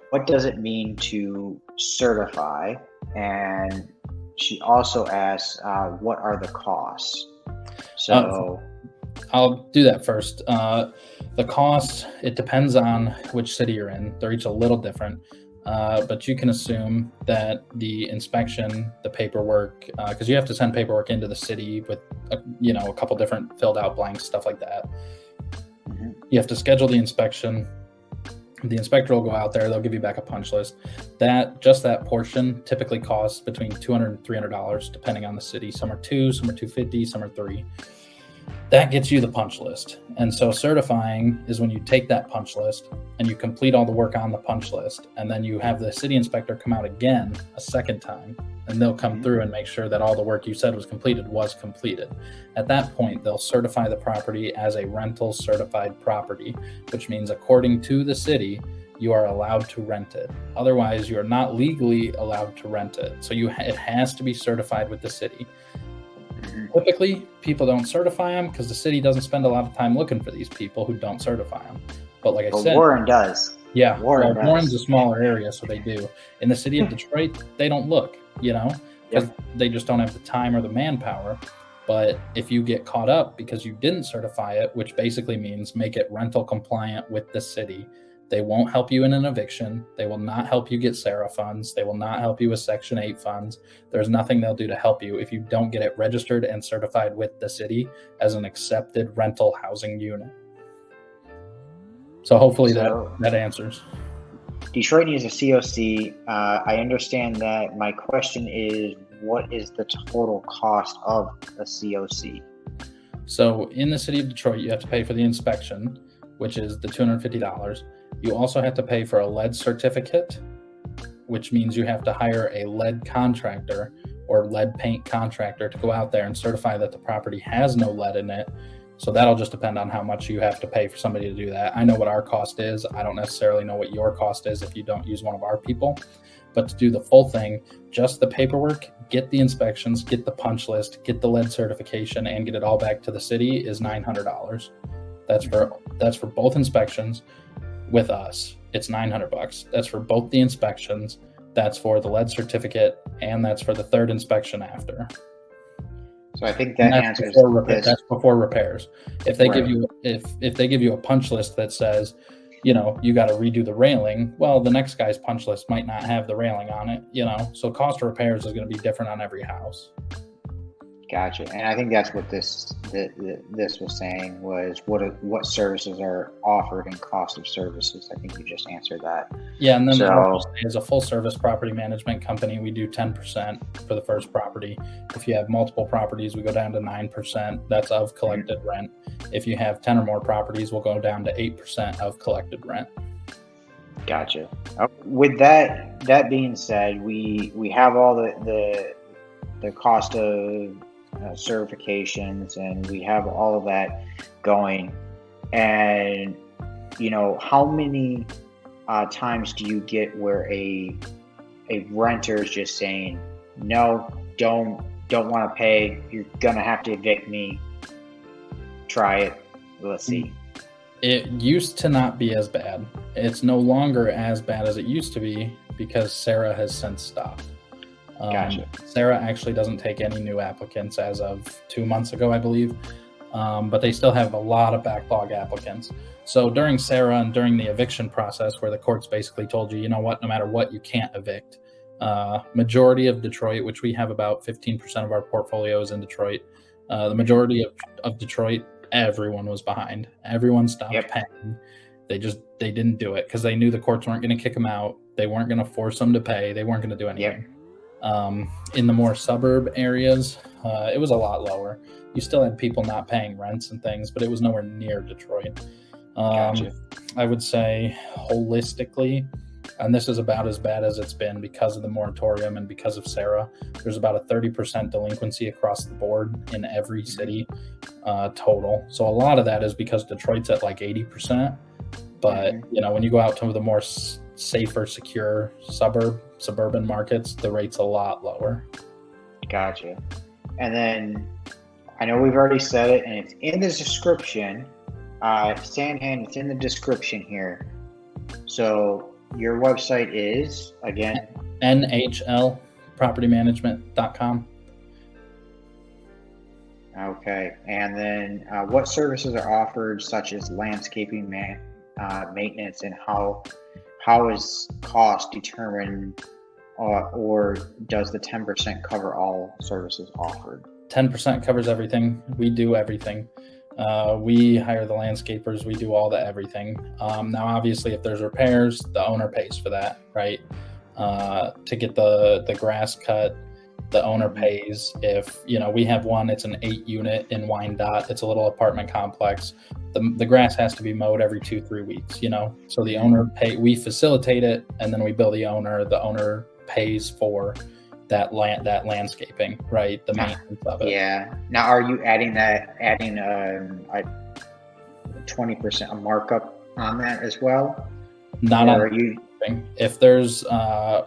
What does it mean to certify? And she also asks, what are the costs? So I'll do that first. The cost, it depends on which city you're in. They're each a little different. But you can assume that the inspection, the paperwork, because you have to send paperwork into the city with, a couple different filled out blanks, stuff like that. Mm-hmm. You have to schedule the inspection. The inspector will go out there. They'll give you back a punch list. That portion typically costs between $200 and $300, depending on the city. Some are $200, some are $250, some are $300. That gets you the punch list. And so certifying is when you take that punch list and you complete all the work on the punch list, and then you have the city inspector come out again a second time, and they'll come through and make sure that all the work you said was completed. At that point, they'll certify the property as a rental certified property, which means according to the city, you are allowed to rent it. Otherwise, you are not legally allowed to rent it. So it has to be certified with the city. Typically, people don't certify them because the city doesn't spend a lot of time looking for these people who don't certify them. But like I said, Warren does. Yeah, Warren's a smaller area, so they do. In the city of Detroit, they don't look, because they just don't have the time or the manpower. But if you get caught up because you didn't certify it, which basically means make it rental compliant with the city, they won't help you in an eviction. They will not help you get SARA funds. They will not help you with Section 8 funds. There's nothing they'll do to help you if you don't get it registered and certified with the city as an accepted rental housing unit. So hopefully that answers. Detroit needs a COC. I understand that. My question is, what is the total cost of a COC? So in the city of Detroit, you have to pay for the inspection, which is the $250. You also have to pay for a lead certificate, which means you have to hire a lead contractor or lead paint contractor to go out there and certify that the property has no lead in it. So that'll just depend on how much you have to pay for somebody to do that. I know what our cost is. I don't necessarily know what your cost is if you don't use one of our people. But to do the full thing, just the paperwork, get the inspections, get the punch list, get the lead certification, and get it all back to the city is $900. That's for both inspections. With us, it's $900. That's for both the inspections, that's for the lead certificate, and that's for the third inspection after. So I think that answers this. That's before repairs. If they give you if they give you a punch list that says, you got to redo the railing, well, the next guy's punch list might not have the railing on it, So cost of repairs is going to be different on every house. Gotcha. And I think that's what this was saying, was what services are offered and cost of services. I think you just answered that. Yeah, and then as a full service property management company, we do 10% for the first property. If you have multiple properties, we go down to 9%. That's of collected rent. If you have 10 or more properties, we'll go down to 8% of collected rent. Gotcha. With that being said, we have all the cost of certifications, and we have all of that going. And how many times do you get where a renter is just saying, no, don't want to pay, you're gonna have to evict me, try it, let's see? It used to not be as bad. It's no longer as bad as it used to be because SARA has since stopped. Gotcha. SARA actually doesn't take any new applicants as of 2 months ago, I believe, but they still have a lot of backlog applicants. So during SARA and during the eviction process, where the courts basically told you, no matter what, you can't evict. Majority of Detroit, which we have about 15% of our portfolios in Detroit, the majority of Detroit, everyone was behind. Everyone stopped paying. They didn't do it because they knew the courts weren't going to kick them out. They weren't going to force them to pay. They weren't going to do anything. In the more suburb areas, it was a lot lower. You still had people not paying rents and things, but it was nowhere near Detroit. Gotcha. I would say holistically, and this is about as bad as it's been because of the moratorium and because of SARA, there's about a 30% delinquency across the board in every city total. So a lot of that is because Detroit's at like 80%. But, when you go out to the more safer, secure suburban markets, the rate's a lot lower. Gotcha. And then I know we've already said it, and it's in the description. Sanhan, it's in the description here. So your website is, again, nhlpropertymanagement.com. okay. And then what services are offered, such as landscaping, maintenance, and how is cost determined, or does the 10% cover all services offered? 10% covers everything. We do everything. We hire the landscapers. We do all the everything. Now, obviously, if there's repairs, the owner pays for that, right? To get the grass cut, the owner pays. If we have one, it's an 8-unit in Wyandotte. It's a little apartment complex. The grass has to be mowed every 2-3 weeks. So the owner we facilitate it, and then we bill the owner. The owner pays for that landscaping, right? The maintenance of it. Yeah. Now, are you adding a 20% a markup on that as well? Not on you. If there's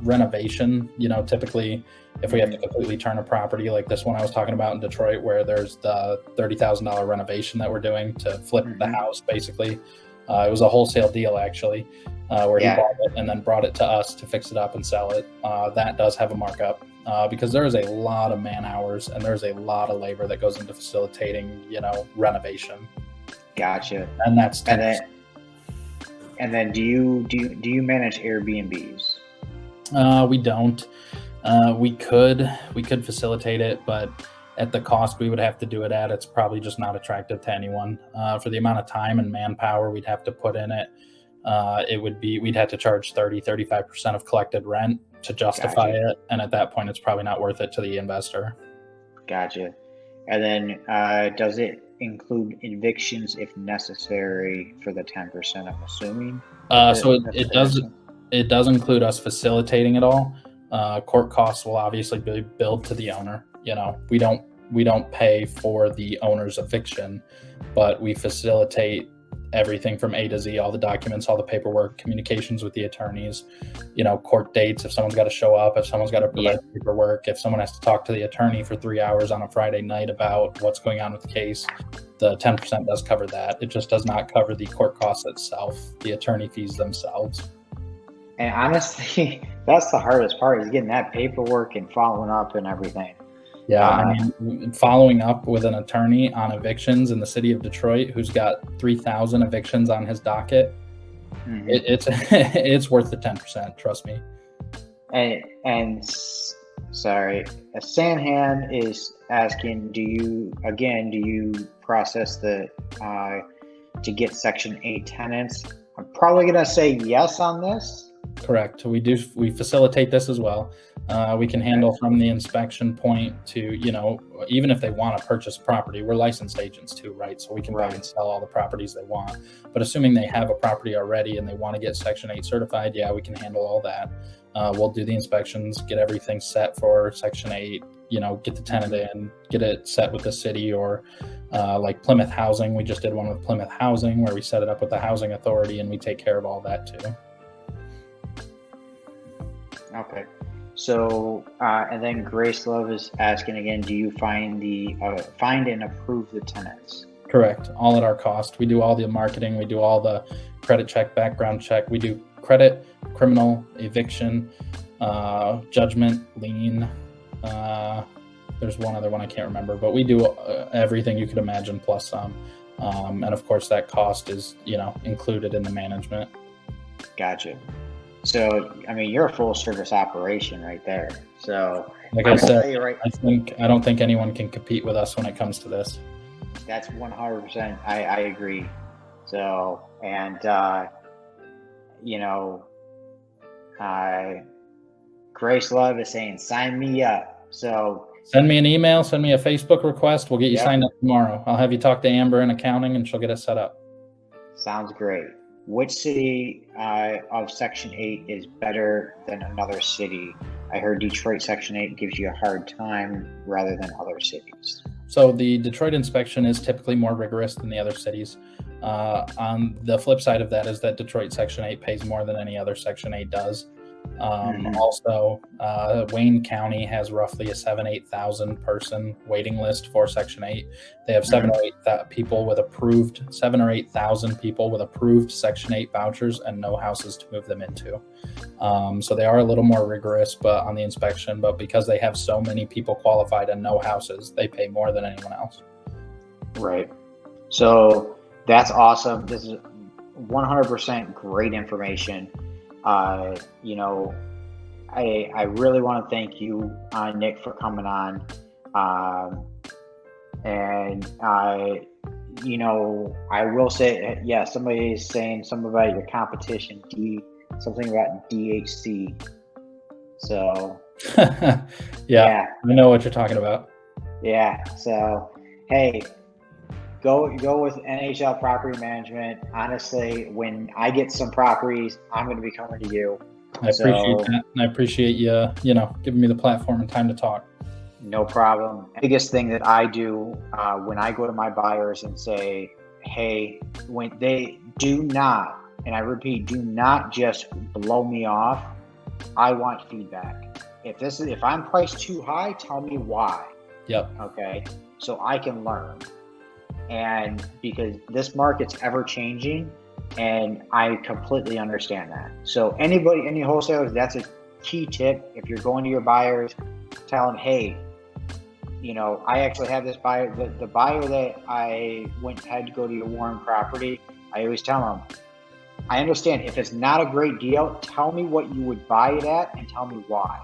renovation, typically if we have to completely turn a property like this one I was talking about in Detroit, where there's the $30,000 renovation that we're doing to flip the house, basically. It was a wholesale deal, actually, where he bought it and then brought it to us to fix it up and sell it. That does have a markup because there is a lot of man hours and there's a lot of labor that goes into facilitating, renovation. Gotcha. And that's 10%. And then do you manage Airbnbs? We don't. We could facilitate it, but at the cost we would have to do it at, it's probably just not attractive to anyone. For the amount of time and manpower we'd have to put in it, we'd have to charge 35% of collected rent to justify it. And at that point, it's probably not worth it to the investor. Gotcha. And then does it include evictions if necessary for the 10%, I'm assuming? So it does include us facilitating it all. Court costs will obviously be billed to the owner. We don't pay for the owner's eviction, but we facilitate everything from A to Z, all the documents, all the paperwork, communications with the attorneys, court dates, if someone's got to show up, if someone's got to provide paperwork, if someone has to talk to the attorney for 3 hours on a Friday night about what's going on with the case, the 10% does cover that. It just does not cover the court costs itself, the attorney fees themselves. And honestly, that's the hardest part, is getting that paperwork and following up and everything. Yeah, following up with an attorney on evictions in the city of Detroit who's got 3,000 evictions on his docket, it's worth the 10%, trust me. And sorry, Sanhan is asking, do you process to get Section 8 tenants? I'm probably going to say yes on this. Correct. We facilitate this as well. We can handle from the inspection point to, even if they want to purchase property, we're licensed agents too, right? So we can buy and sell all the properties they want. But assuming they have a property already and they want to get Section 8 certified, we can handle all that. We'll do the inspections, get everything set for Section 8, get the tenant in, get it set with the city, or like Plymouth Housing. We just did one with Plymouth Housing where we set it up with the housing authority and we take care of all that too. Okay. So, and then Grace Love is asking again, do you find and approve the tenants? Correct. All at our cost. We do all the marketing. We do all the credit check, background check. We do credit, criminal, eviction, judgment, lien. There's one other one I can't remember, but we do everything you could imagine plus some. And of course that cost is, included in the management. Gotcha. So, you're a full service operation right there. So, like I said, I don't think anyone can compete with us when it comes to this. That's 100%. I agree. So, and, Grace Love is saying, sign me up. So send me an email, send me a Facebook request. We'll get you signed up tomorrow. I'll have you talk to Amber in accounting and she'll get us set up. Sounds great. Which city of Section 8 is better than another city? I heard Detroit Section 8 gives you a hard time rather than other cities. So the Detroit inspection is typically more rigorous than the other cities. On the flip side of that is that Detroit Section 8 pays more than any other Section 8 does. Also, Wayne County has roughly a 8,000 person waiting list for Section 8. They have 7 or 8 people with approved 8,000 people with approved Section 8 vouchers and no houses to move them into. So they are a little more rigorous, but on the inspection. But because they have so many people qualified and no houses, they pay more than anyone else. Right. So that's awesome. This is 100% great information. You know, I really want to thank you, Nick, for coming on. You know, I will say, yeah, somebody is saying something about your competition, something about DHC. So, yeah, I know what you're talking about. Yeah. So, hey, go with NHL Property Management. Honestly, when I get some properties, I'm going to be coming to you. I appreciate that, and I appreciate you, giving me the platform and time to talk. No problem. Biggest thing that I do when I go to my buyers and say, hey, when they do not, and I repeat, do not just blow me off. I want feedback. If I'm priced too high, tell me why. Yep. Okay. So I can learn. And because this market's ever changing, and I completely understand that. So any wholesalers, that's a key tip. If you're going to your buyers, tell them, hey, I actually have this buyer, the buyer that had to go to your Warren property. I always tell them, I understand if it's not a great deal, tell me what you would buy it at and tell me why.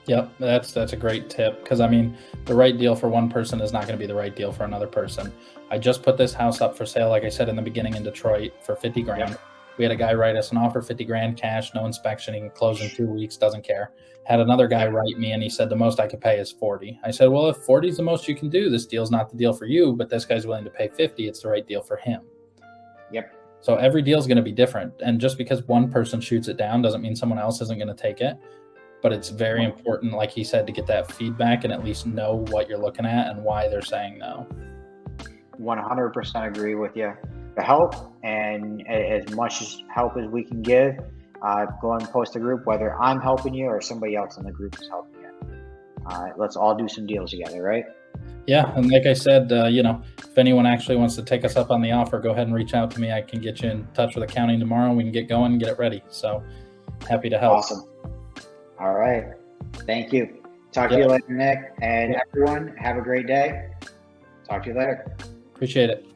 Yep, that's a great tip, because the right deal for one person is not going to be the right deal for another person. I just put this house up for sale, like I said in the beginning, in Detroit for $50,000. Yep. We had a guy write us an offer, $50,000 cash, no inspection, he can close in 2 weeks, doesn't care. Had another guy write me and he said the most I could pay is 40. I said, well, if 40 is the most you can do, this deal's not the deal for you, but this guy's willing to pay 50, it's the right deal for him. Yep. So every deal is going to be different, and just because one person shoots it down doesn't mean someone else isn't going to take it. But it's very important, like he said, to get that feedback and at least know what you're looking at and why they're saying no. 100% agree with you. The help, and as much help as we can give, go and post a group, whether I'm helping you or somebody else in the group is helping you. Let's all do some deals together, right? Yeah, and like I said, if anyone actually wants to take us up on the offer, go ahead and reach out to me. I can get you in touch with accounting tomorrow. We can get going and get it ready. So happy to help. Awesome. All right. Thank you. Talk to you later, Nick. And everyone, have a great day. Talk to you later. Appreciate it.